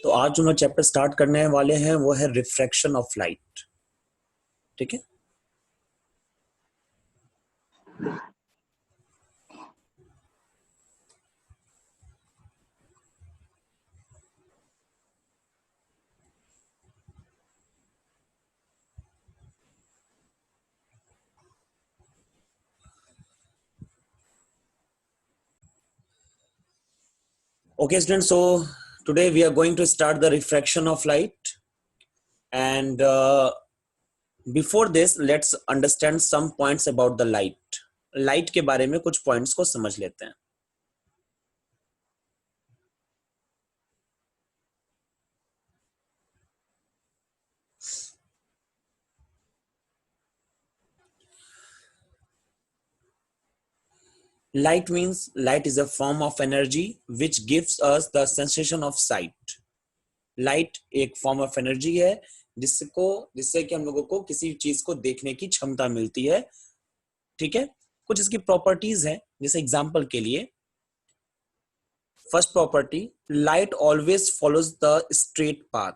तो आज जो हम चैप्टर स्टार्ट करने वाले हैं वो है रिफ्रैक्शन ऑफ लाइट। ठीक है, okay students, so today we are going to start the refraction of light, and before this let's understand some points about the light के बारे में कुछ points को समझ लेते हैं। light is a form of energy which gives us the sensation of sight। Light एक form of energy है जिससे कि हम लोगों को किसी चीज को देखने की क्षमता मिलती है। ठीक है, कुछ इसकी प्रॉपर्टीज हैं, जैसे एग्जांपल के लिए first property, light always follows the straight path.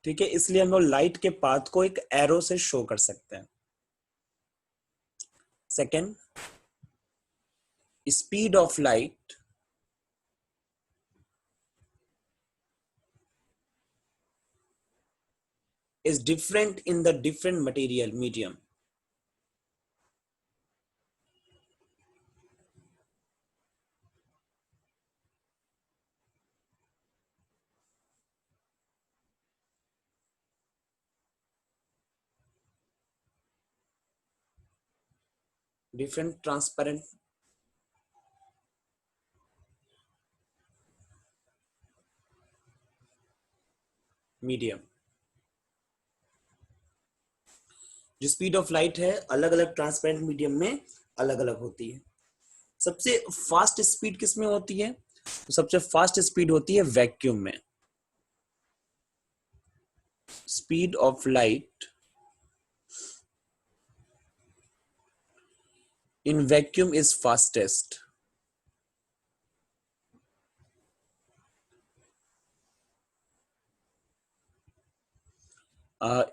ठीक है, इसलिए हम लोग लाइट के पाथ को एक एरो से शो कर सकते हैं। Second, speed of light is different in the different material medium। different transparent medium। जो स्पीड ऑफ लाइट है अलग अलग ट्रांसपेरेंट मीडियम में अलग अलग होती है। सबसे फास्ट स्पीड किसमें होती है? तो सबसे फास्ट स्पीड होती है वैक्यूम में। Speed of light in vacuum is fastest.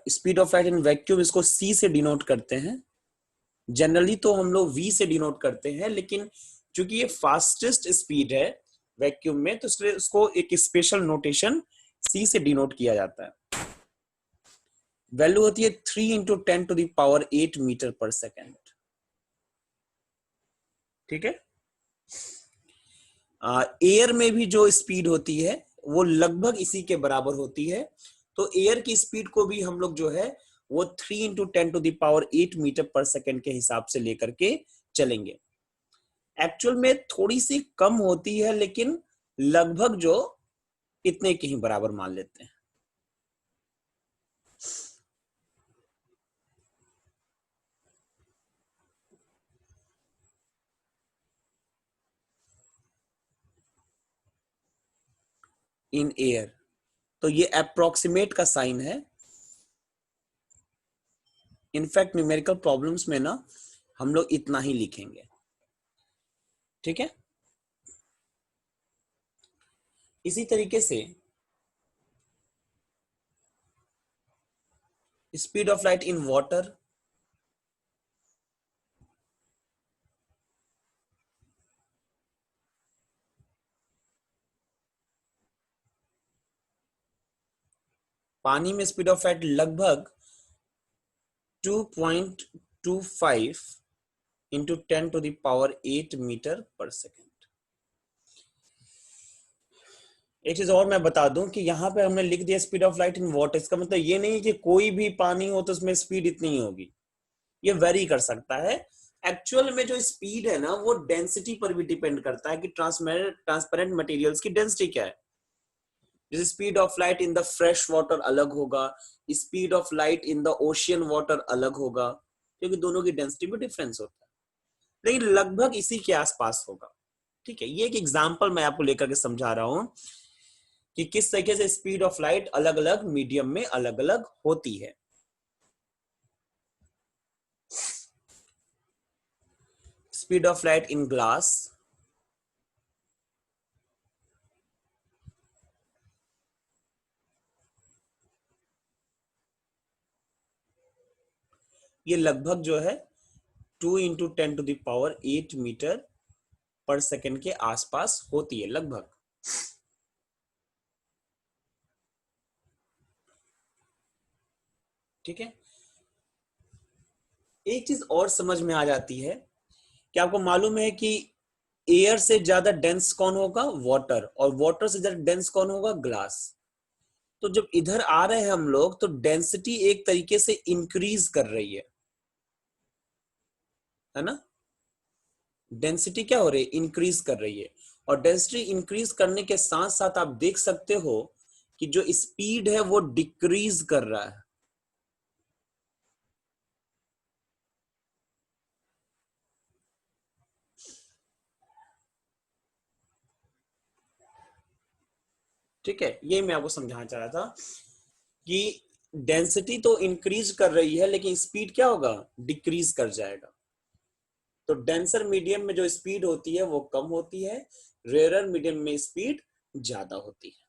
Speed of light in vacuum, इसको सी से डिनोट करते हैं। जनरली तो हम लोग वी से डिनोट करते हैं, लेकिन चूंकि ये फास्टेस्ट स्पीड है वैक्यूम में, तो इसलिए उसको एक स्पेशल नोटेशन सी से डिनोट किया जाता है। वैल्यू होती है 3 into 10 to the power 8 metre per second. ठीक है, एयर में भी जो स्पीड होती है वो लगभग इसी के बराबर होती है। तो एयर की स्पीड को भी हम लोग जो है वो 3 into 10 to the power 8 metre per second के हिसाब से लेकर के चलेंगे। एक्चुअल में थोड़ी सी कम होती है, लेकिन लगभग जो इतने के ही बराबर मान लेते हैं। इन एयर, तो ये अप्रोक्सीमेट का साइन है। इनफैक्ट न्यूमेरिकल प्रॉब्लम्स में ना हम लोग इतना ही लिखेंगे। ठीक है, इसी तरीके से speed of light in water, पानी में स्पीड ऑफ लाइट लगभग 2.25 into 10 to the power 8 metre per second. एक चीज और मैं बता दूं कि यहाँ पे हमने लिख दिया speed of light in water, इसका मतलब ये नहीं कि कोई भी पानी हो तो उसमें स्पीड इतनी ही होगी, ये वेरी कर सकता है। एक्चुअल में जो स्पीड है ना वो डेंसिटी पर भी डिपेंड करता है कि ट्रांसपेरेंट मटेरियल्स की डेंसिटी क्या है। जैसे speed of light in the fresh water अलग होगा, speed of light in the ocean water अलग होगा, क्योंकि दोनों की डेंसिटी में डिफरेंस होता है, लेकिन लगभग इसी के आसपास होगा। ठीक है, ये एक एग्जांपल मैं आपको लेकर के समझा रहा हूं कि किस तरीके से स्पीड ऑफ लाइट अलग अलग मीडियम में अलग अलग होती है। Speed of light in glass, ये लगभग जो है 2 × 10⁸ मीटर पर सेकेंड के आसपास होती है लगभग। ठीक है, एक चीज और समझ में आ जाती है कि आपको मालूम है कि एयर से ज्यादा डेंस कौन होगा? वाटर। और वाटर से ज्यादा डेंस कौन होगा? ग्लास। तो जब इधर आ रहे हैं हम लोग तो डेंसिटी एक तरीके से इंक्रीज कर रही है ना? डेंसिटी क्या हो रही है? इंक्रीज कर रही है। और डेंसिटी इंक्रीज करने के साथ साथ आप देख सकते हो कि जो स्पीड है वो डिक्रीज कर रहा है। ठीक है, ये मैं आपको समझाना चाह रहा था कि डेंसिटी तो इंक्रीज कर रही है लेकिन स्पीड क्या होगा? डिक्रीज कर जाएगा। तो डेंसर मीडियम में जो स्पीड होती है वो कम होती है, रेयरर मीडियम में स्पीड ज्यादा होती है।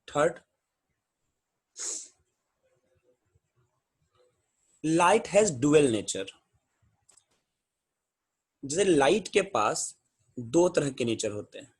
Third, light has dual nature. जैसे लाइट के पास दो तरह के नेचर होते हैं।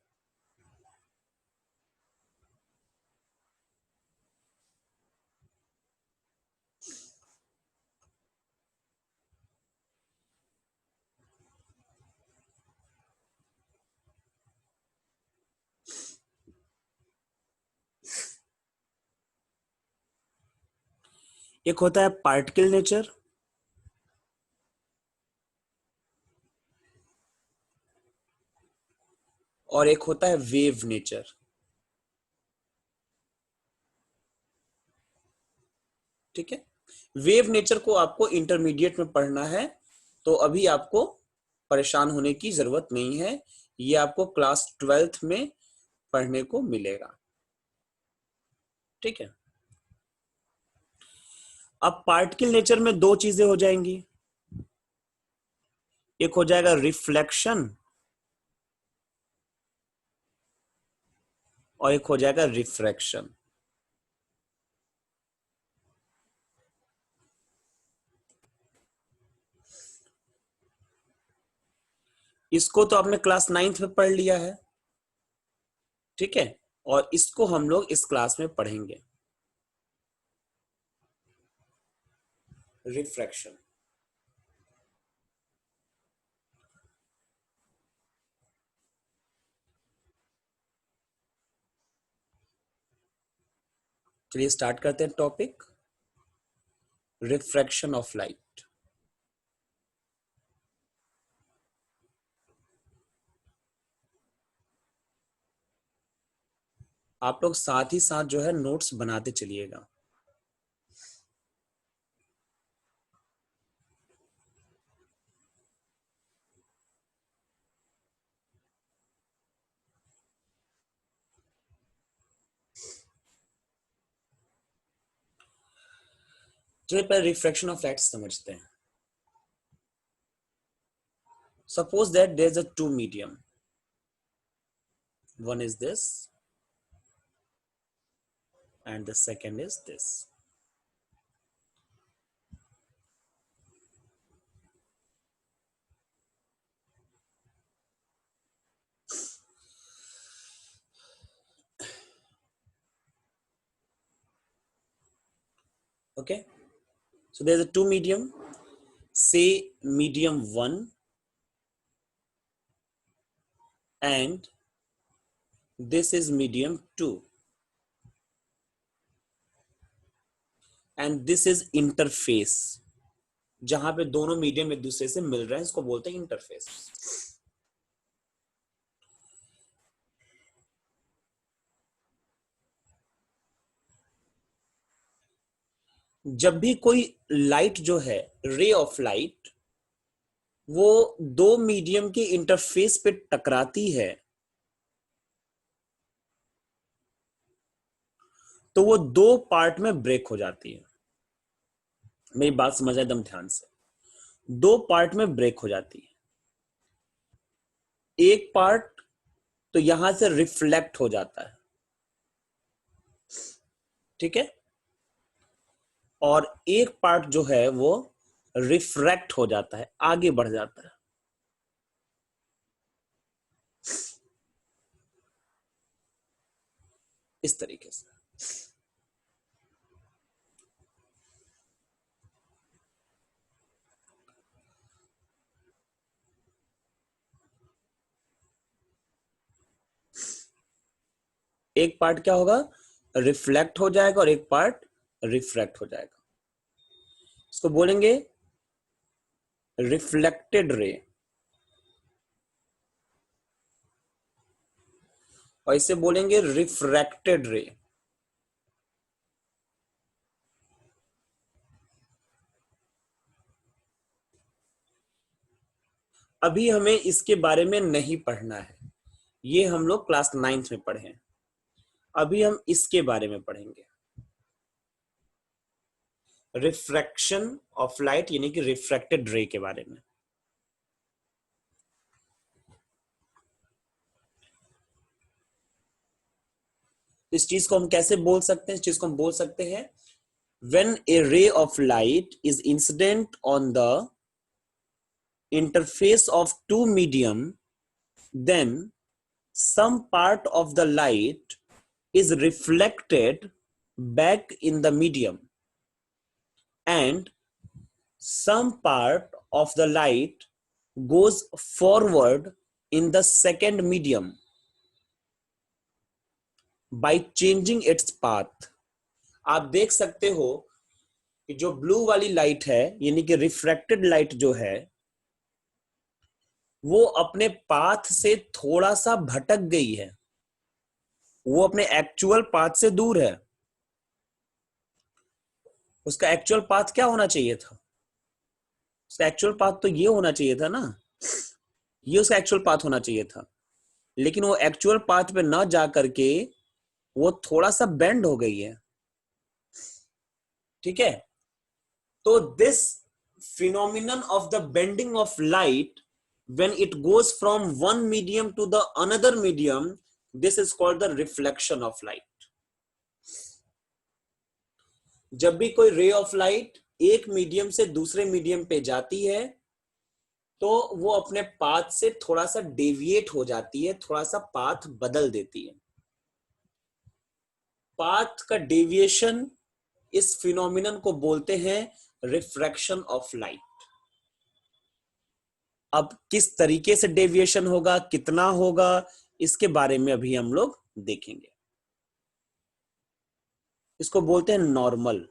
एक होता है पार्टिकल नेचर, और एक होता है वेव नेचर। ठीक है, वेव नेचर को आपको इंटरमीडिएट में पढ़ना है, तो अभी आपको परेशान होने की जरूरत नहीं है, ये आपको क्लास 12th में पढ़ने को मिलेगा। ठीक है, अब पार्टिकल नेचर में दो चीजें हो जाएंगी, एक हो जाएगा रिफ्लेक्शन और एक हो जाएगा रिफ्रैक्शन। इसको तो आपने क्लास 9th में पढ़ लिया है। ठीक है, और इसको हम लोग इस क्लास में पढ़ेंगे, रिफ्रैक्शन। चलिए स्टार्ट करते हैं टॉपिक, रिफ्रैक्शन ऑफ लाइट। आप लोग साथ ही साथ जो है नोट्स बनाते चलिएगा। चलिए पहले रिफ्रैक्शन ऑफ लाइट समझते हैं। Suppose that there is a two medium, one is this and the second is this. Okay, so there's a two medium, say medium 1 and this is medium 2 and this is interface, जहां पे दोनों medium एक दूसरे से मिल रहे हैं, इसको बोलते हैं इंटरफेस। जब भी कोई लाइट जो है, रे ऑफ लाइट वो दो मीडियम के इंटरफेस पे टकराती है तो वो दो पार्ट में ब्रेक हो जाती है। मेरी बात समझ एकदम ध्यान से, दो पार्ट में ब्रेक हो जाती है। एक पार्ट तो यहां से रिफ्लेक्ट हो जाता है, ठीक है, और एक पार्ट जो है वो रिफ्रैक्ट हो जाता है, आगे बढ़ जाता है। इस तरीके से एक पार्ट क्या होगा, रिफ्लेक्ट हो जाएगा और एक पार्ट रिफ्रैक्ट हो जाएगा। इसको बोलेंगे रिफ्लेक्टेड रे, और इसे बोलेंगे रिफ्रैक्टेड रे। अभी हमें इसके बारे में नहीं पढ़ना है, ये हम लोग क्लास 9th में पढ़े हैं। अभी हम इसके बारे में पढ़ेंगे, रिफ्रैक्शन ऑफ लाइट यानी कि रिफ्रैक्टेड रे के बारे में। इस चीज को हम कैसे बोल सकते हैं, इस चीज को हम बोल सकते हैं when a ray of light is incident on the interface of two medium, then some part of the light is reflected back in the medium and some part of the light goes forward in the second medium by changing its path। आप देख सकते हो कि जो blue वाली light है यानी कि रिफ्रैक्टेड लाइट जो है वो अपने पाथ से थोड़ा सा भटक गई है, वो अपने एक्चुअल पाथ से दूर है। उसका एक्चुअल पाथ क्या होना चाहिए था, उसका एक्चुअल पाथ तो ये होना चाहिए था ना, ये उसका एक्चुअल पाथ होना चाहिए था, लेकिन वो एक्चुअल पाथ पे ना जा करके वो थोड़ा सा बेंड हो गई है, ठीक है। तो this phenomenon of the bending of light when it goes from one medium to the another medium, this is called the reflection of light। जब भी कोई रे ऑफ लाइट एक मीडियम से दूसरे मीडियम पे जाती है तो वो अपने पाथ से थोड़ा सा डेविएट हो जाती है, थोड़ा सा पाथ बदल देती है। पाथ का डेविएशन, इस फिनोमिनन को बोलते हैं रिफ्रैक्शन ऑफ लाइट। अब किस तरीके से डेविएशन होगा, कितना होगा, इसके बारे में अभी हम लोग देखेंगे। इसको बोलते हैं normal.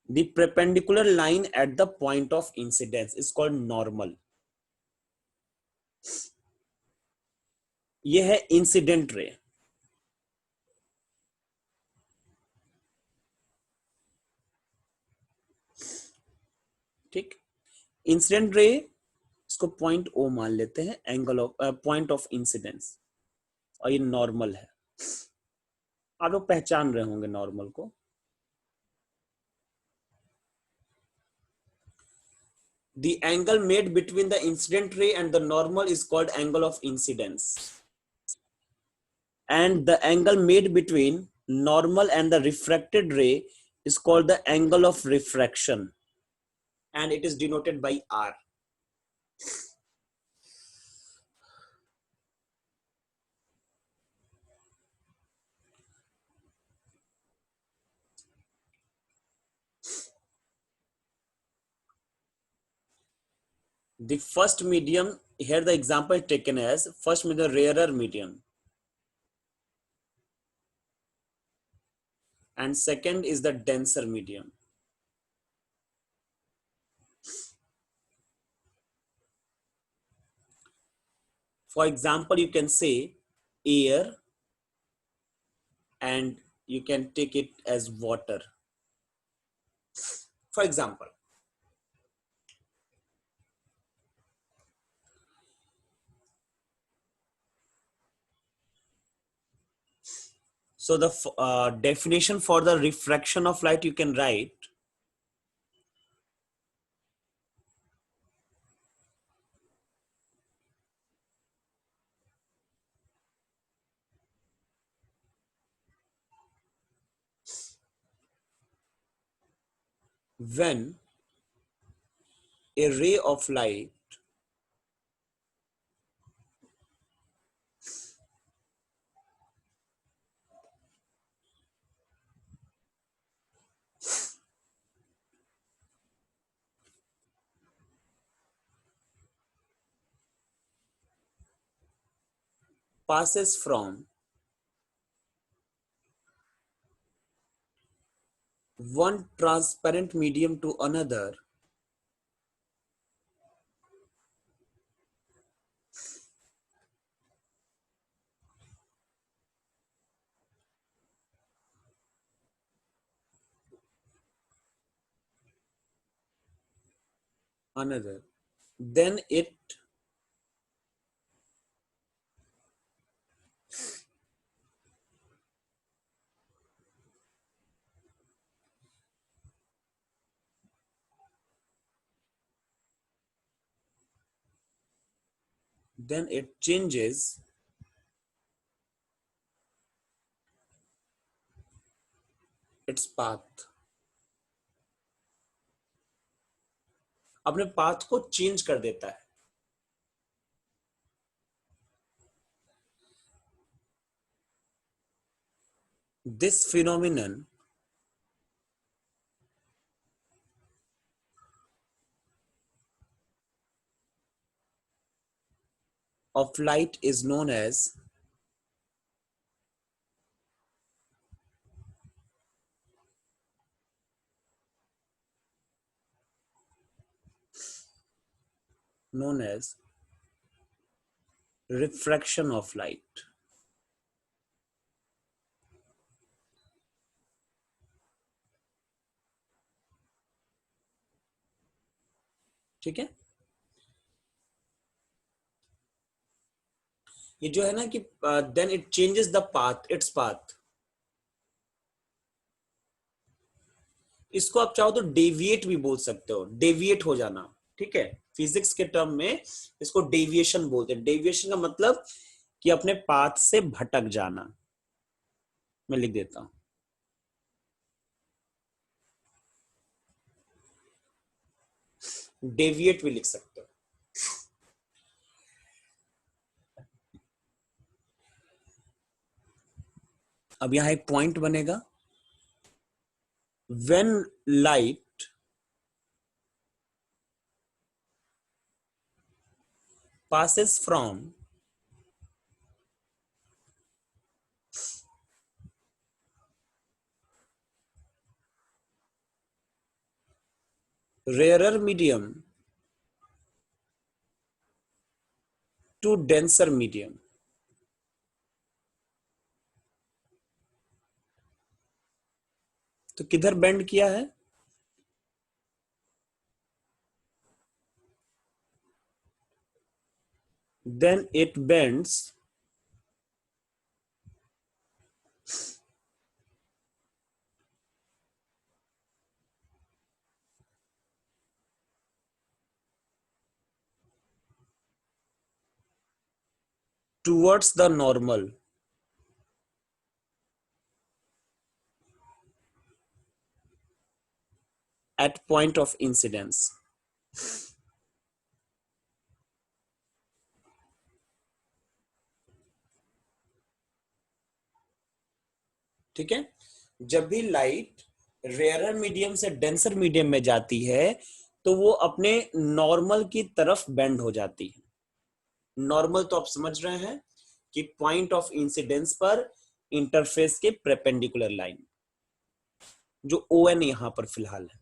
The perpendicular line at the point of incidence is called normal। यह है इंसिडेंट रे। ठीक, इंसिडेंट रे, इसको पॉइंट ओ मान लेते हैं, angle of point of incidence, और ये नॉर्मल है। आप लोग पहचान रहे होंगे नॉर्मल को। The angle made between the incident ray and the normal is called angle of incidence, and the angle made between normal and the refracted ray is called the angle of refraction, and it is denoted by R। The first medium, here the example is taken as first medium, rarer medium, and second is the denser medium। For example, you can say air, and you can take it as water। For example, So the definition for the refraction of light you can write when a ray of light passes from one transparent medium to another, then it changes its path. अपने path को change कर देता है. This phenomenon of light is known as refraction of light. ठीक है. ये जो है ना कि then it changes the path, its path. इसको आप चाहो तो डेविएट भी बोल सकते हो, डेविएट हो जाना. ठीक है, फिजिक्स के टर्म में इसको डेविएशन बोलते हैं. डेविएशन का मतलब कि अपने पाथ से भटक जाना. मैं लिख देता हूं. डेविएट भी लिख सकते हो. अब यहां एक पॉइंट बनेगा. When light passes from rarer medium to denser medium, तो किधर बेंड किया है? Then it bends towards the normal at point of incidence. ठीक है. जब भी लाइट रेयरर मीडियम से डेंसर मीडियम में जाती है तो वो अपने नॉर्मल की तरफ बेंड हो जाती है. नॉर्मल तो आप समझ रहे हैं कि पॉइंट ऑफ इंसिडेंस पर इंटरफेस के परपेंडिकुलर लाइन, जो ओ एन यहां पर फिलहाल है,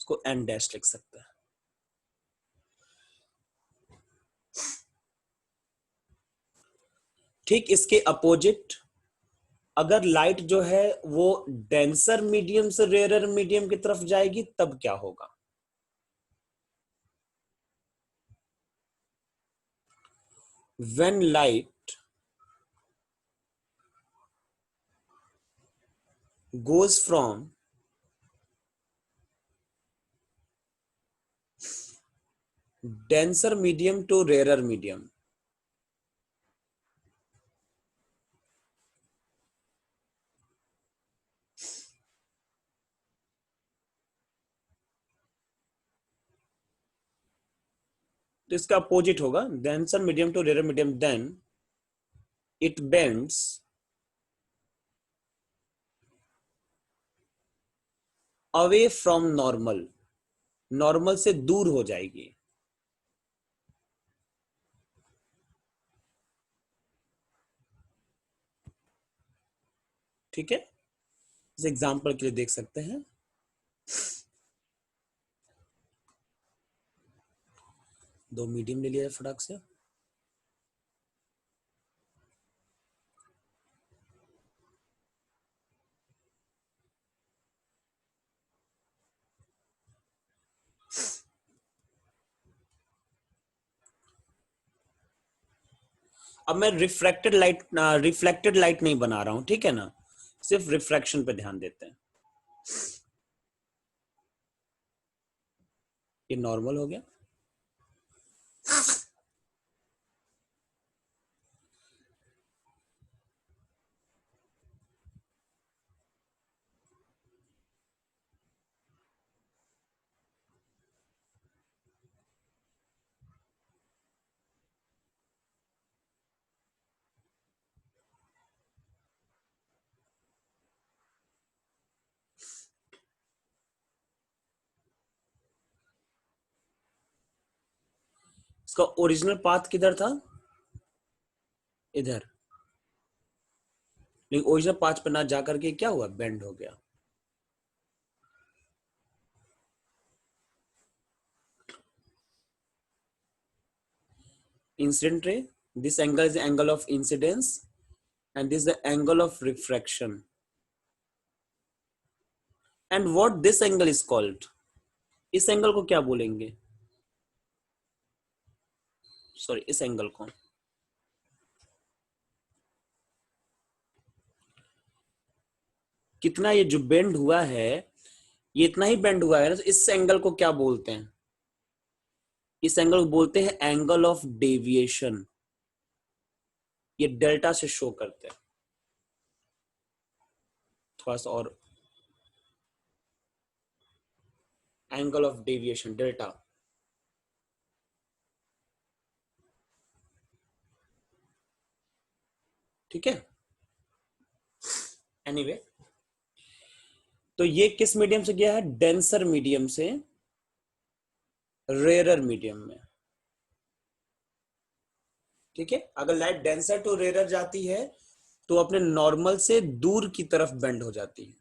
उसको एन डैश लिख सकते हैं. ठीक इसके अपोजिट अगर लाइट जो है वो डेंसर मीडियम से रेयरर मीडियम की तरफ जाएगी तब क्या होगा? When light goes from denser medium to rarer medium. तो इसका अपोजिट होगा, denser medium to rarer medium, then it bends away from normal, normal से दूर हो जाएगी। ठीक है, इस एग्जांपल के लिए देख सकते हैं। दो मीडियम ले लिया है फटाक से। अब मैं रिफ्लेक्टेड लाइट नहीं बना रहा हूं, ठीक है ना, सिर्फ रिफ्रैक्शन पे ध्यान देते हैं। ये नॉर्मल हो गया। इसका ओरिजिनल पाथ किधर था, इधर, लेकिन ओरिजिनल पाथ पे ना जाकर के क्या हुआ, बेंड हो गया। Incident ray, this angle is the angle of incidence and this is the angle of refraction, and what this angle is called, इस एंगल को क्या बोलेंगे, सॉरी इस एंगल को, कितना ये जो बेंड हुआ है, ये इतना ही बेंड हुआ है ना, तो इस एंगल को क्या बोलते हैं, इस एंगल को बोलते हैं एंगल ऑफ डेविएशन। ये डेल्टा से शो करते हैं, थोड़ा सा और, एंगल ऑफ डेविएशन डेल्टा। ठीक है, एनीवे तो ये किस मीडियम से गया है, डेंसर मीडियम से रेयर मीडियम में। ठीक है, अगर लाइट डेंसर टू रेयर जाती है तो अपने नॉर्मल से दूर की तरफ बेंड हो जाती है।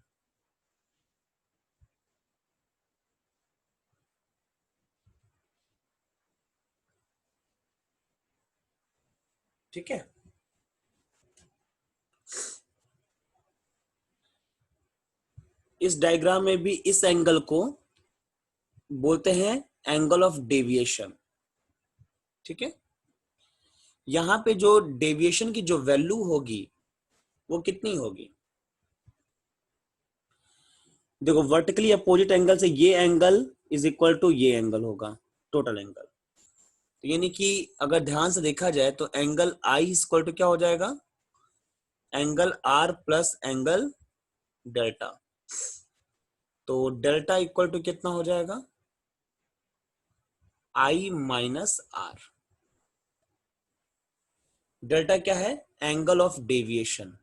ठीक है, इस डायग्राम में भी इस एंगल को बोलते हैं एंगल ऑफ डेविएशन। ठीक है, यहां पे जो डेविएशन की जो वैल्यू होगी वो कितनी होगी, देखो वर्टिकली अपोजिट एंगल से ये एंगल इज इक्वल टू ये एंगल होगा, टोटल एंगल। तो यानी कि अगर ध्यान से देखा जाए तो एंगल आई इक्वल टू क्या हो जाएगा, angle R plus angle delta. तो डेल्टा इक्वल टू कितना हो जाएगा, आई माइनस आर। डेल्टा क्या है, एंगल ऑफ डेविएशन।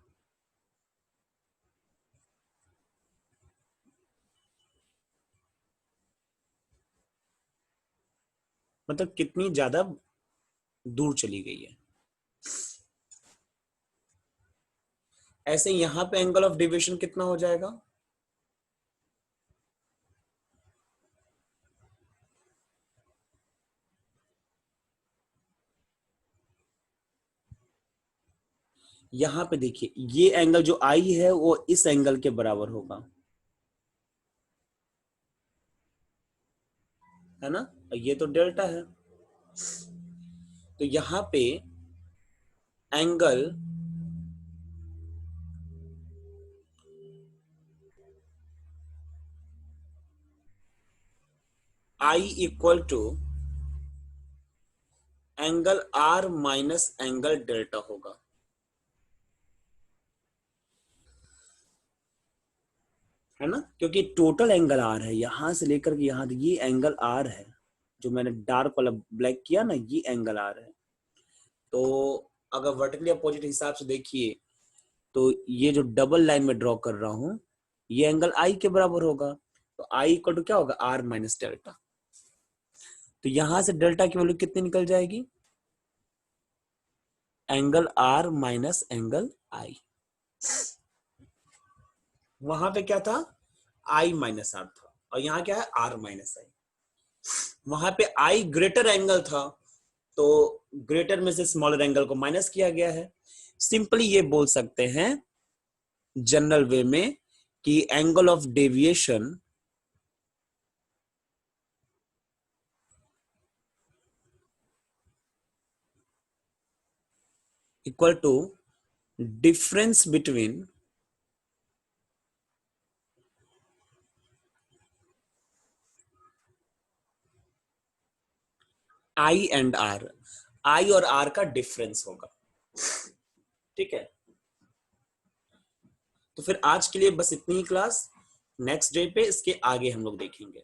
मतलब कितनी ज्यादा दूर चली गई है। ऐसे यहां पे एंगल ऑफ डेविएशन कितना हो जाएगा, यहां पे देखिए ये एंगल जो आई है वो इस एंगल के बराबर होगा, है ना, ये तो डेल्टा है। तो यहां पे angle I equal to angle R minus angle delta होगा। है ना, क्योंकि टोटल एंगल आर है, यहां से लेकर के यहां, ये एंगल आर है, जो मैंने डार्क वाला ब्लैक किया ना, ये एंगल आर है। तो अगर वर्टिकली अपोजिट हिसाब से देखिए, तो ये जो डबल लाइन में ड्रॉ कर रहा हूं, ये एंगल आई के बराबर होगा। तो आई इक्वल टू क्या होगा, आर माइनस डेल्टा। तो यहां से डेल्टा की वैल्यू कितनी निकल जाएगी, एंगल आर माइनस एंगल आई। वहां पे क्या था, आई माइनस आर था, और यहाँ क्या है, आर माइनस आई। वहां पे आई ग्रेटर एंगल था, तो ग्रेटर में से स्मॉलर एंगल को माइनस किया गया है। सिंपली ये बोल सकते हैं जनरल वे में कि angle of deviation equal to difference between I and R. I और आर का डिफरेंस होगा। ठीक है, तो फिर आज के लिए बस इतनी ही क्लास। नेक्स्ट डे पे इसके आगे हम लोग देखेंगे।